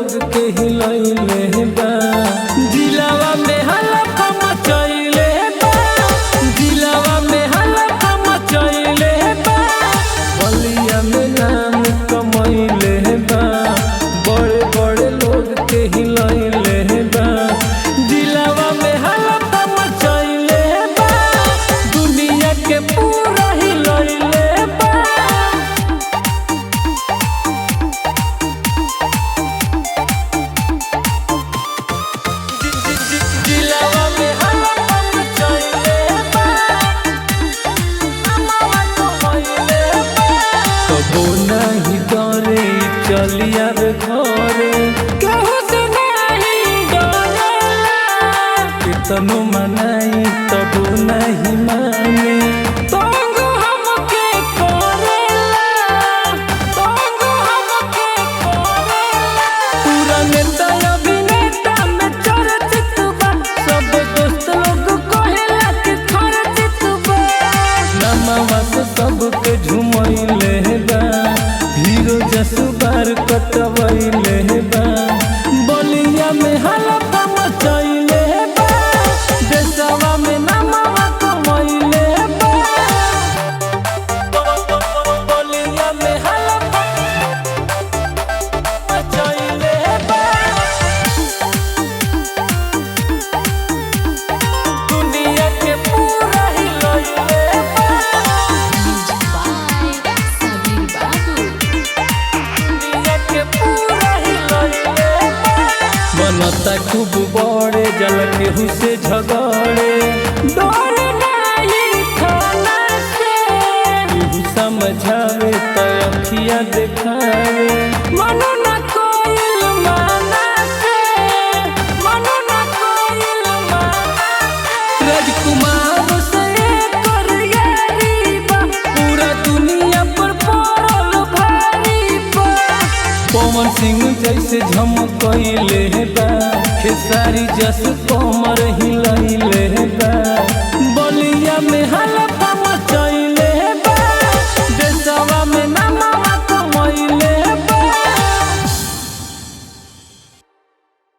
लोग के हिलैले बा। जिलावा में हल्का मचैले बा, जिलावा में हल्का मचैले बा। बलिया में नाम कमैले बा, बड़े बड़े लोग के हिलैले बा। जिलावा में हल्का मचैले बा, दुनिया के पूरा हिलैले बा। जिलावा में हल्का मचैले बा, अमवा कमैले बा। कबो नहीं डरे चलिया रे घरे, केहू से नहीं डरेला। कितनो मनाई तबो नहीं माने, तंग हमके करेला, तंग हमके करेला। पूरा नेता अभिनेता में चर्चित बा, सब दोस्त लोग कहेला कि खर्चित बा। नमवा से सबके झुमैले बा, हीरो जसुबार कटवैले बा। बलिया में हल्का मचैले बा, देशवा में नमवा कमैले बा। बलिया में हल्का मचैले बा, दुनिया के पूरा हिलैले बा। दुनिया के पूरा हिलैले बा। बनता खूब बड़े जल केहू से झगड़े, डर नहीं थाना से। केहू समझावे त अखिया देखावे, मनो न कोइल माना से, मनो न कोइल माना से। राजकुमार से करियरी बा, पूरा दुनिया पर पड़ल भारी बा। पवन सिंह जैसे झमकैले बा, खेसारी जस कमर हिलैले